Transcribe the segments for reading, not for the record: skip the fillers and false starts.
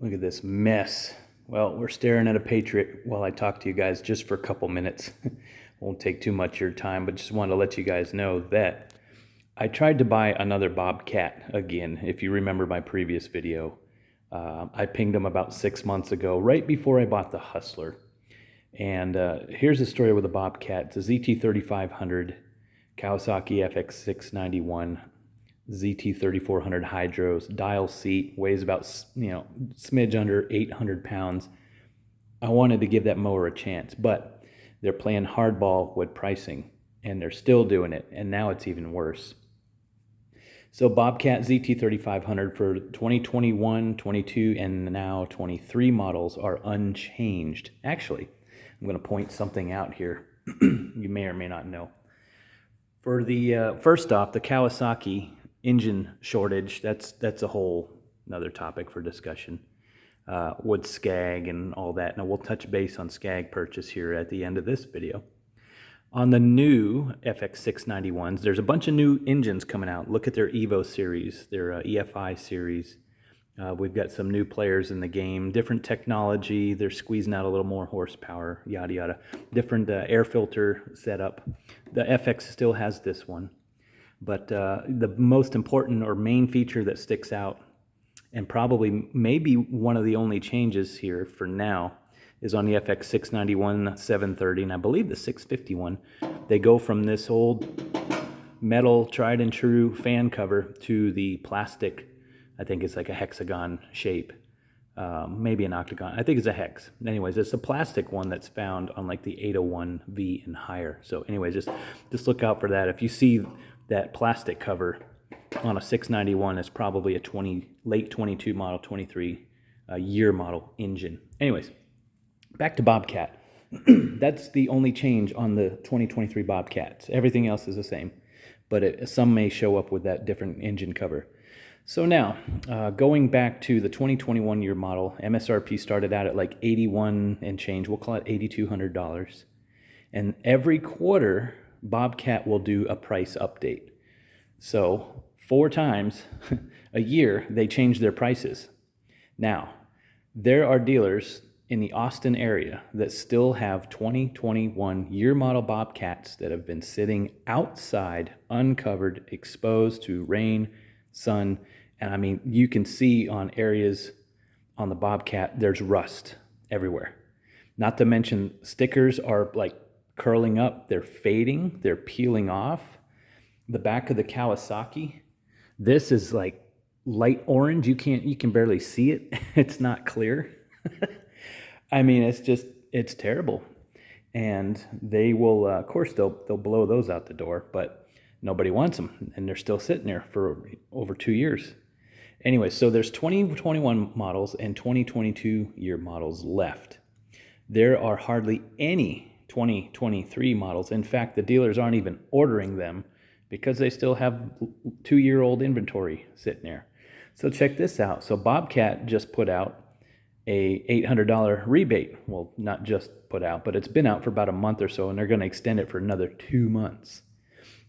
Look at this mess. Well, we're staring at a Patriot while I talk to you guys just for a couple minutes. Won't take too much of your time, but just wanted to let you guys know that I tried to buy another Bobcat again. If you remember my previous video, I pinged him about 6 months ago, right before I bought the Hustler. And here's the story with the Bobcat. It's a ZT3500 Kawasaki FX691 ZT3400 hydros, dial seat, weighs about, smidge under 800 pounds. I wanted to give that mower a chance, but they're playing hardball with pricing, and they're still doing it, and now it's even worse. So Bobcat ZT3500 for 2021, 22, and now 23 models are unchanged. Actually, I'm going to point something out here you may or may not know. For the first off, the Kawasaki engine shortage, that's a whole another topic for discussion with Scag and all that. Now we'll touch base on Scag purchase here at the end of this video. On the new FX691s, there's a bunch of new engines coming out. Look at their Evo series, their EFI series. We've got some new players in the game, different technology. They're squeezing out a little more horsepower, yada yada. Different air filter setup. The FX still has this one. But the most important or main feature that sticks out, and probably maybe one of the only changes here for now, is on the FX 691 730, and I believe the 651. They go from this old metal tried and true fan cover to the plastic, I think it's like a hexagon shape, maybe an octagon. I think it's a hex. Anyways, it's a plastic one that's found on like the 801V and higher. So anyways, just look out for that. If you see that plastic cover on a 691, it's probably a late 22 model, 23 year model engine. Anyways, back to Bobcat. That's the only change on the 2023 Bobcats. Everything else is the same, but some may show up with that different engine cover. So now, going back to the 2021 year model, MSRP started out at like 81 and change. We'll call it $8,200. And every quarter, Bobcat will do a price update. So 4 times a year, they change their prices. Now, there are dealers in the Austin area that still have 2021 year model Bobcats that have been sitting outside, uncovered, exposed to rain, sun, and I mean, you can see on areas on the Bobcat, there's rust everywhere. Not to mention, stickers are like curling up, they're fading, they're peeling off. The back of the Kawasaki, this is like light orange. You can barely see it. It's not clear. I mean, it's terrible. And they will, of course, they'll blow those out the door, but nobody wants them, and they're still sitting there for over 2 years. Anyway, so there's 2021 models and 2022 year models left. There are hardly any 2023 models. In fact, the dealers aren't even ordering them because they still have 2-year-old inventory sitting there. So check this out. So Bobcat just put out a $800 rebate. Well, not just put out, but it's been out for about a month or so, and they're going to extend it for another 2 months.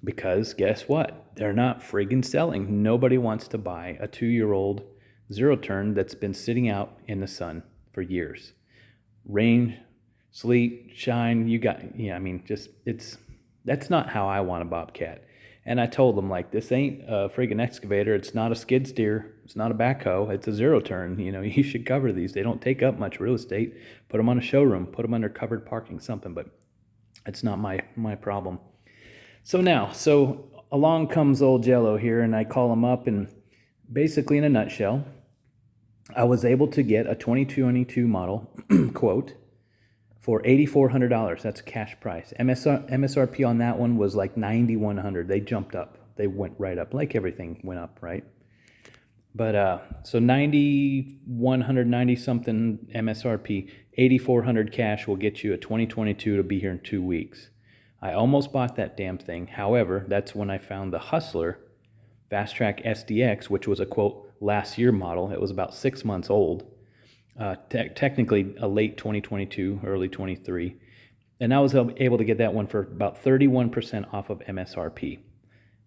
Because guess what? They're not friggin' selling. Nobody wants to buy a 2-year-old zero-turn that's been sitting out in the sun for years. Rain, sleet, shine, that's not how I want a Bobcat. And I told them, like, this ain't a friggin' excavator. It's not a skid steer. It's not a backhoe. It's a zero-turn. You should cover these. They don't take up much real estate. Put them on a showroom. Put them under covered parking, something. But it's not my problem. So along comes old Jello here, and I call him up, and basically in a nutshell, I was able to get a 2022 model quote for $8,400. That's a cash price. MSRP on that one was like $9,100. They jumped up. They went right up, like everything went up, right? But so $9,190 something MSRP, $8,400 cash will get you a 2022 to be here in 2 weeks. I almost bought that damn thing. However, that's when I found the Hustler Fast Track SDX, which was a quote last year model. It was about 6 months old. Technically a late 2022, early 23. And I was able to get that one for about 31% off of MSRP.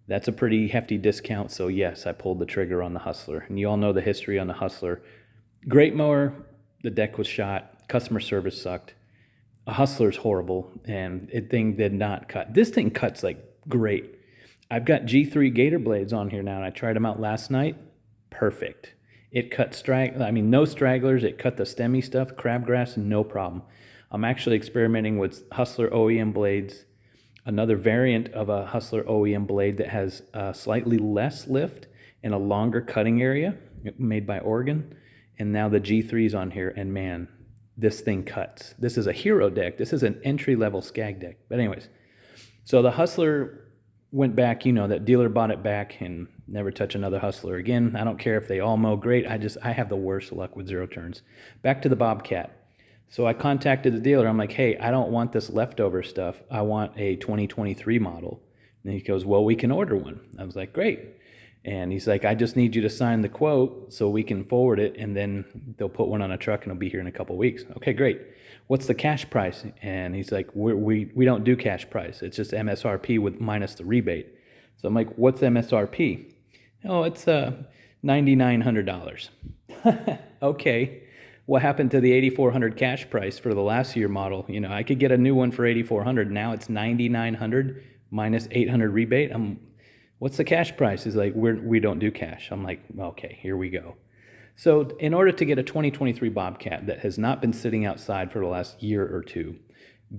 That's a pretty hefty discount, so yes, I pulled the trigger on the Hustler. And you all know the history on the Hustler. Great mower. The deck was shot. Customer service sucked. A Hustler's horrible, and it thing did not cut. This thing cuts like great. I've got G3 Gator blades on here now, and I tried them out last night. Perfect. It cut no stragglers. It cut the stemmy stuff, crabgrass, no problem. I'm actually experimenting with Hustler OEM blades, another variant of a Hustler OEM blade that has slightly less lift and a longer cutting area, made by Oregon. And now the G3's on here, and man, this thing cuts. This is a hero deck. This is an entry-level Scag deck. But anyways, so the Hustler went back, that dealer bought it back and never touch another Hustler again. I don't care if they all mow great. I have the worst luck with zero turns. Back to the Bobcat. So I contacted the dealer. I'm like, hey, I don't want this leftover stuff. I want a 2023 model. And he goes, well, we can order one. I was like, great. And he's like, I just need you to sign the quote so we can forward it, and then they'll put one on a truck and it'll be here in a couple of weeks. Okay, great. What's the cash price? And he's like, we don't do cash price. It's just MSRP with minus the rebate. So I'm like, what's MSRP? Oh, it's $9,900. Okay. What happened to the $8,400 cash price for the last year model? I could get a new one for $8,400. Now it's $9,900 minus $800 rebate. What's the cash price? He's like, we don't do cash. I'm like, okay, here we go. So in order to get a 2023 Bobcat that has not been sitting outside for the last year or two,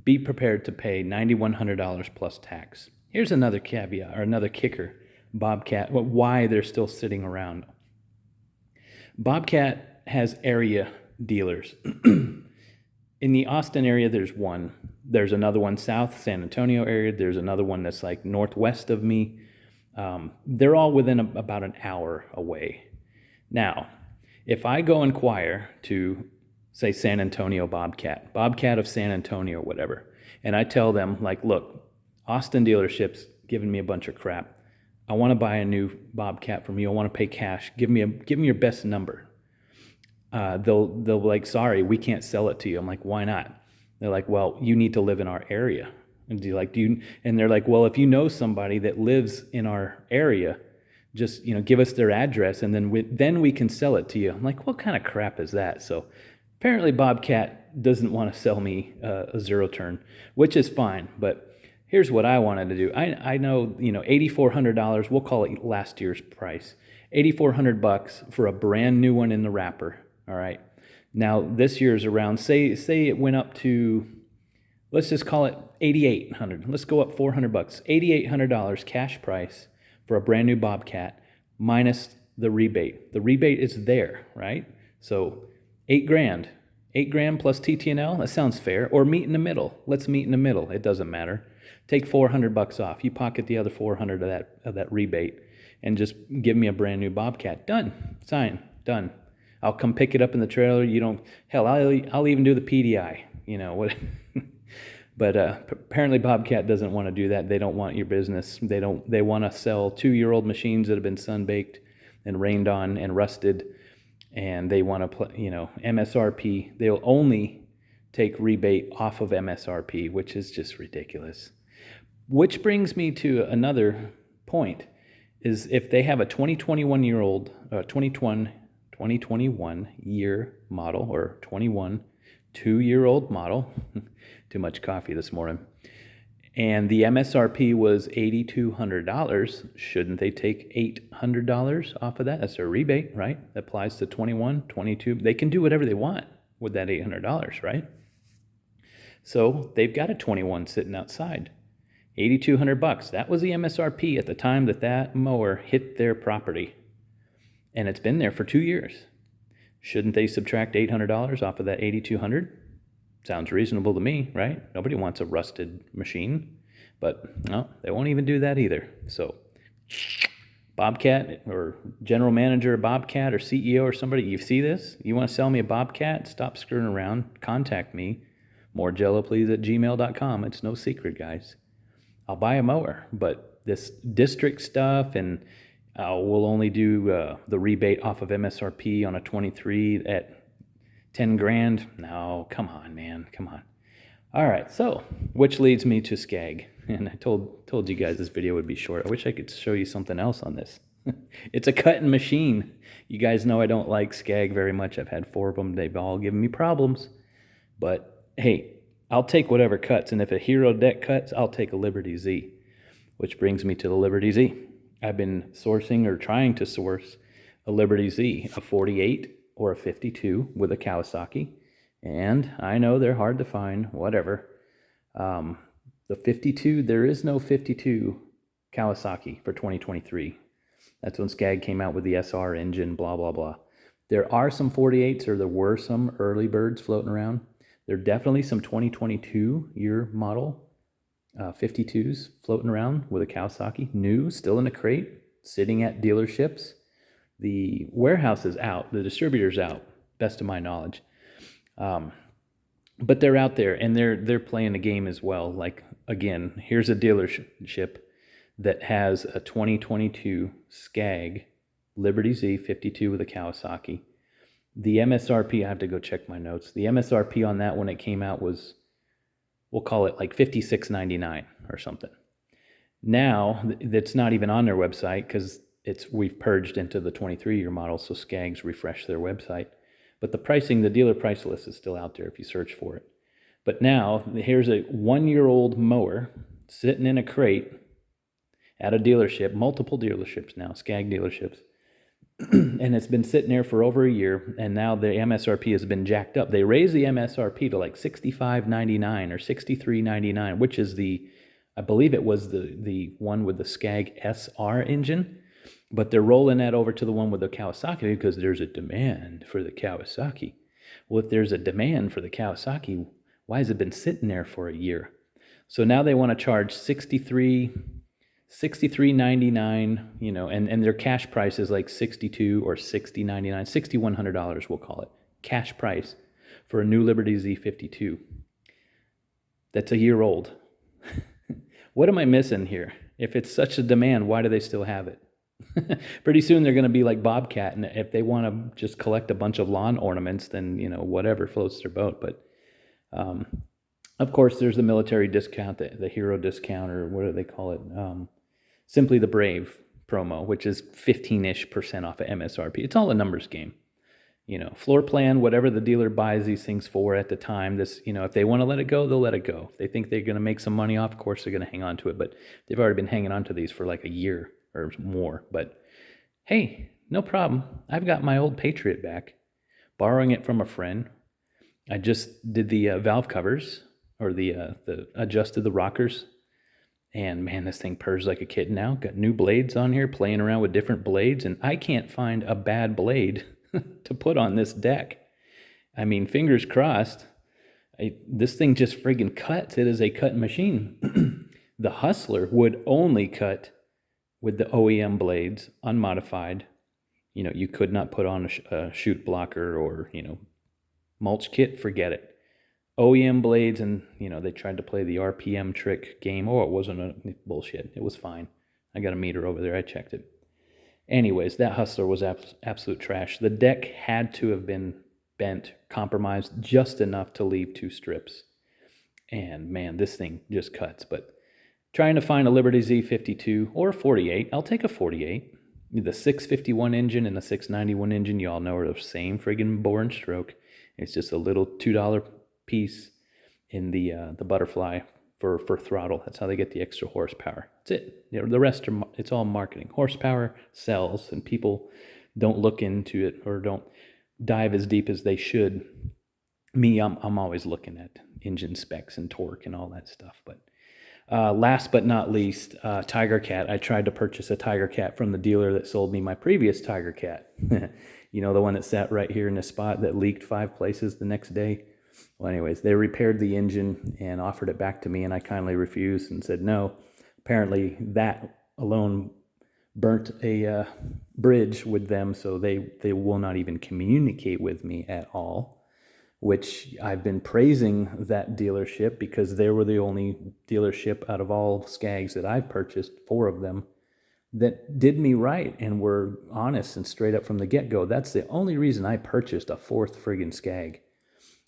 be prepared to pay $9,100 plus tax. Here's another caveat, or another kicker. Bobcat, why they're still sitting around. Bobcat has area dealers. In the Austin area, there's one. There's another one south, San Antonio area. There's another one that's like northwest of me. They're all within about an hour away. Now, if I go inquire to, say, San Antonio Bobcat of San Antonio, whatever, and I tell them, like, look, Austin dealership's giving me a bunch of crap. I want to buy a new Bobcat from you. I want to pay cash. Give me your best number. They'll be like, sorry, we can't sell it to you. I'm like, why not? They're like, well, you need to live in our area. And and they're like, well, if you know somebody that lives in our area, just give us their address, and then we can sell it to you. I'm like, what kind of crap is that? So apparently Bobcat doesn't want to sell me a zero turn, which is fine. But here's what I wanted to do. I know $8,400. We'll call it last year's price. $8,400 for a brand new one in the wrapper. All right. Now this year's around. Say it went up to, let's just call it $8,800. Let's go up $400. $8,800 cash price for a brand new Bobcat minus the rebate. The rebate is there, right? So $8,000. $8,000 plus TTNL. That sounds fair. Or meet in the middle. Let's meet in the middle. It doesn't matter. Take $400 off. You pocket the other $400 of that rebate, and just give me a brand new Bobcat. Done. Sign. Done. I'll come pick it up in the trailer. I'll even do the PDI. What? But apparently Bobcat doesn't want to do that. They don't want your business. They want to sell 2-year-old machines that have been sun-baked and rained on and rusted, and they want to MSRP. They'll only take rebate off of MSRP, which is just ridiculous. Which brings me to another point, is if they have a 2021 year model, or 2-year-old model, too much coffee this morning, and the MSRP was $8,200, shouldn't they take $800 off of that? That's their rebate, right? That applies to 21, 22. They can do whatever they want with that $800, right? So they've got a 21 sitting outside. $8,200. That was the MSRP at the time that mower hit their property. And it's been there for 2 years. Shouldn't they subtract $800 off of that $8,200? Sounds reasonable to me, right? Nobody wants a rusted machine. But no, they won't even do that either. So Bobcat, or general manager of Bobcat, or CEO, or somebody, you see this? You want to sell me a Bobcat? Stop screwing around. Contact me. morejelloplease@gmail.com. It's no secret, guys. I'll buy a mower, but this district stuff, and we'll only do the rebate off of MSRP on a 23 at $10,000. No, come on, man, come on. All right, so which leads me to Scag, and I told you guys this video would be short. I wish I could show you something else on this. It's a cutting machine. You guys know I don't like Scag very much. I've had 4 of them. They've all given me problems. But hey, I'll take whatever cuts. And if a Hero deck cuts, I'll take a Liberty Z. Which brings me to the Liberty Z. I've been sourcing or trying to source a Liberty Z, a 48 or a 52 with a Kawasaki. And I know they're hard to find, whatever. The 52, there is no 52 Kawasaki for 2023. That's when Scag came out with the SR engine, blah, blah, blah. There are some 48s, or there were some early birds floating around. There are definitely some 2022 year model 52s floating around with a Kawasaki, new, still in a crate, sitting at dealerships. The warehouse is out, the distributor's out, best of my knowledge. But they're out there, and they're playing a game as well. Like, again, here's a dealership that has a 2022 Scag Liberty Z 52 with a Kawasaki. The MSRP, I have to go check my notes. The MSRP on that when it came out was, we'll call it like $56.99 or something. Now, that's not even on their website because we've purged into the 23-year model, so Scag's refreshed their website. But the pricing, the dealer price list is still out there if you search for it. But now, here's a 1-year-old mower sitting in a crate at a dealership, multiple dealerships now, Scag dealerships. And it's been sitting there for over a year, and now the MSRP has been jacked up. They raised the MSRP to like $65.99 or $63.99, which is I believe it was the one with the Scag SR engine. But they're rolling that over to the one with the Kawasaki because there's a demand for the Kawasaki. Well, if there's a demand for the Kawasaki, why has it been sitting there for a year? So now they want to charge $63.99, and their cash price is like $62 or $60.99, $6,100 we'll call it, cash price for a new Liberty Z52. That's a year old. What am I missing here? If it's such a demand, why do they still have it? Pretty soon they're going to be like Bobcat, and if they want to just collect a bunch of lawn ornaments, then whatever floats their boat. But of course, there's the military discount, the Hero discount, or what do they call it? Simply the Brave promo, which is 15-ish% off of MSRP. It's all a numbers game. Floor plan, whatever the dealer buys these things for at the time. If they want to let it go, they'll let it go. If they think they're going to make some money off, of course they're going to hang on to it. But they've already been hanging on to these for like a year or more. But hey, no problem. I've got my old Patriot back, borrowing it from a friend. I just did the valve covers, or the adjusted the rockers. And man, this thing purrs like a kitten now. Got new blades on here, playing around with different blades. And I can't find a bad blade to put on this deck. I mean, fingers crossed. This thing just friggin' cuts. It is a cutting machine. The Hustler would only cut with the OEM blades, unmodified. You could not put on a chute blocker or, mulch kit, forget it. OEM blades, and, they tried to play the RPM trick game. Oh, it wasn't bullshit. It was fine. I got a meter over there. I checked it. Anyways, that Hustler was absolute trash. The deck had to have been bent, compromised just enough to leave 2 strips. And man, this thing just cuts. But trying to find a Liberty Z52 or a 48. I'll take a 48. The 651 engine and the 691 engine, you all know, are the same friggin' bore and stroke. It's just a little $2 piece in the butterfly for throttle. That's how they get the extra horsepower. That's it. The rest it's all marketing. Horsepower sells, and people don't look into it or don't dive as deep as they should. Me, I'm always looking at engine specs and torque and all that stuff. But last but not least, Tigercat. I tried to purchase a Tigercat from the dealer that sold me my previous Tigercat. The one that sat right here in the spot that leaked 5 places the next day. Well, anyways, they repaired the engine and offered it back to me, and I kindly refused and said no. Apparently, that alone burnt a bridge with them, so they will not even communicate with me at all, which I've been praising that dealership because they were the only dealership out of all Skags that I've purchased, 4 of them, that did me right and were honest and straight up from the get-go. That's the only reason I purchased a 4th friggin' Scag.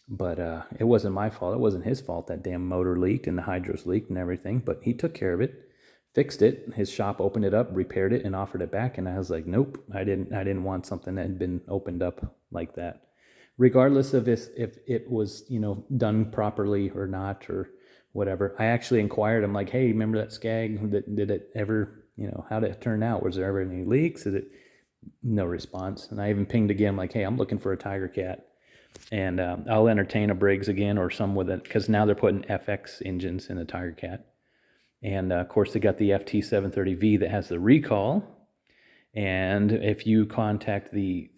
But it wasn't my fault. It wasn't his fault. That damn motor leaked and the hydros leaked and everything. But he took care of it. fixed it. His shop opened it up, repaired it, and offered it back. And I was like, nope, I didn't want something that had been opened up like that. Regardless of if it was, done properly or not or whatever. I actually inquired. I'm like, hey, remember that Scag? Did it ever, how did it turn out? Was there ever any leaks? No response. And I even pinged again, like, hey, I'm looking for a Tigercat. And I'll entertain a Briggs again or some with it, because now they're putting FX engines in the Tigercat. And of course, they got the FT730V that has the recall. And if you contact the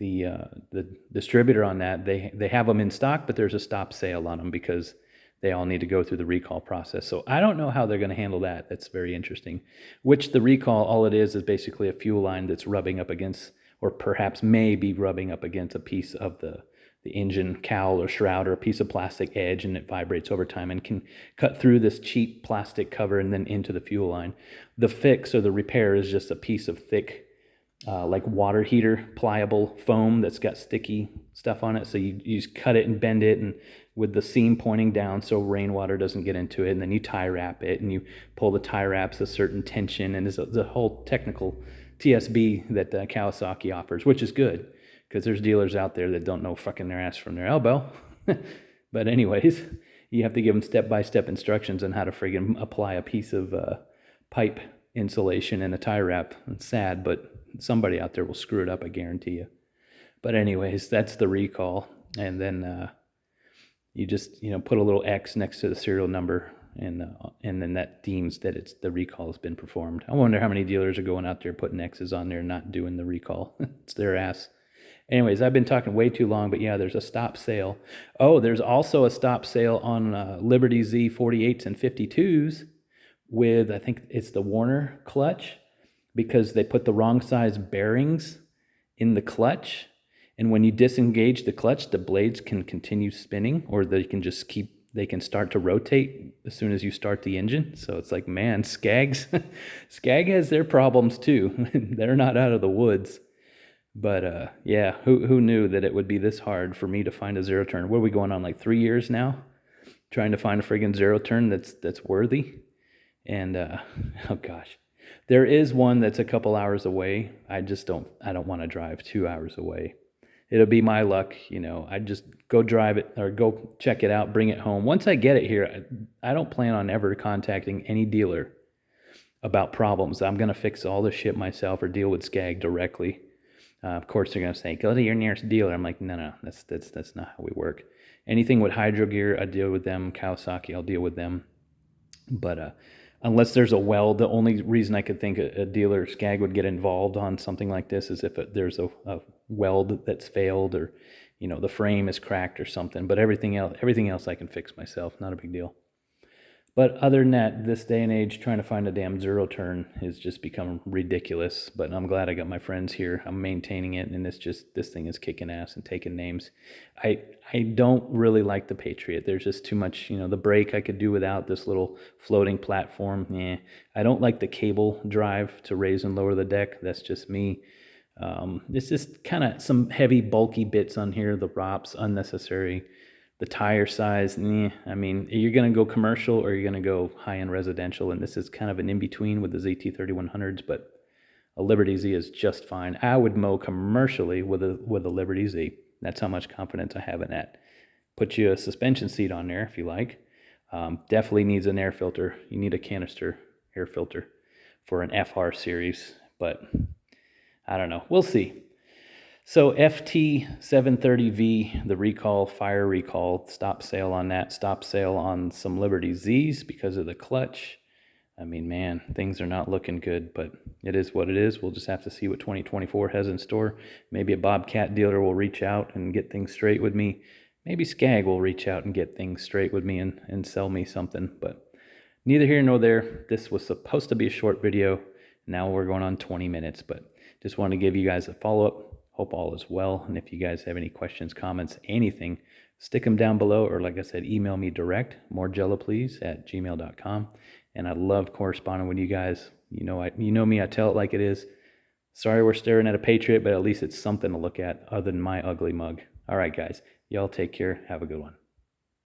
distributor on that, they have them in stock, but there's a stop sale on them because they all need to go through the recall process. So I don't know how they're going to handle that. That's very interesting. Which the recall, all it is basically a fuel line that's rubbing up against, or perhaps may be rubbing up against a piece of the engine cowl or shroud or a piece of plastic edge, and it vibrates over time and can cut through this cheap plastic cover and then into the fuel line. The fix or the repair is just a piece of thick, like water heater, pliable foam that's got sticky stuff on it. So you just cut it and bend it, and with the seam pointing down so rainwater doesn't get into it, and then you tie wrap it, and you pull the tie wraps a certain tension, and there's the whole technical TSB that Kawasaki offers, which is good, because there's dealers out there that don't know fucking their ass from their elbow. But anyways, you have to give them step-by-step instructions on how to friggin' apply a piece of pipe insulation and a tie wrap. It's sad, but somebody out there will screw it up, I guarantee you. But anyways, that's the recall. And then you just, put a little X next to the serial number, and then that deems that the recall has been performed. I wonder how many dealers are going out there putting X's on there and not doing the recall. It's their ass. Anyways, I've been talking way too long, but yeah, there's a stop sale. Oh, there's also a stop sale on Liberty Z 48s and 52s with, I think it's the Warner clutch, because they put the wrong size bearings in the clutch. And when you disengage the clutch, the blades can continue spinning, or they can start to rotate as soon as you start the engine. So it's like, man, Scag has their problems too. They're not out of the woods. But yeah, who knew that it would be this hard for me to find a zero turn? What are we going on, like 3 years now? Trying to find a friggin' zero turn that's worthy? And oh gosh. There is one that's a couple hours away. I don't want to drive 2 hours away. It'll be my luck, I just go drive it or go check it out, bring it home. Once I get it here, I don't plan on ever contacting any dealer about problems. I'm going to fix all the shit myself or deal with Scag directly. Of course, they're going to say, go to your nearest dealer. I'm like, no, that's not how we work. Anything with hydro gear, I deal with them. Kawasaki, I'll deal with them. But unless there's a weld, the only reason I could think a dealer, Scag, would get involved on something like this is if there's a weld that's failed, or, the frame is cracked or something. But everything else I can fix myself. Not a big deal. But other than that, this day and age, trying to find a damn zero turn has just become ridiculous. But I'm glad I got my friends here. I'm maintaining it, and this thing is kicking ass and taking names. I don't really like the Patriot. There's just too much, the brake I could do without, this little floating platform. I don't like the cable drive to raise and lower the deck. That's just me. It's just kind of some heavy, bulky bits on here. The ROPS, unnecessary. The tire size, I mean, you're going to go commercial or you're going to go high-end residential, and this is kind of an in-between with the ZT3100s, but a Liberty Z is just fine. I would mow commercially with a Liberty Z. That's how much confidence I have in that. Put you a suspension seat on there if you like. Definitely needs an air filter. You need a canister air filter for an FR series, but I don't know. We'll see. So FT730V, the recall, fire recall, stop sale on that. Stop sale on some Liberty Zs because of the clutch. I mean, man, things are not looking good, but it is what it is. We'll just have to see what 2024 has in store. Maybe a Bobcat dealer will reach out and get things straight with me. Maybe Scag will reach out and get things straight with me and sell me something. But neither here nor there. This was supposed to be a short video. Now we're going on 20 minutes, but just wanted to give you guys a follow-up. Hope all is well. And if you guys have any questions, comments, anything, stick them down below. Or like I said, email me direct, morejello@gmail.com. And I love corresponding with you guys. You know me, I tell it like it is. Sorry we're staring at a Patriot, but at least it's something to look at other than my ugly mug. All right, guys. Y'all take care. Have a good one.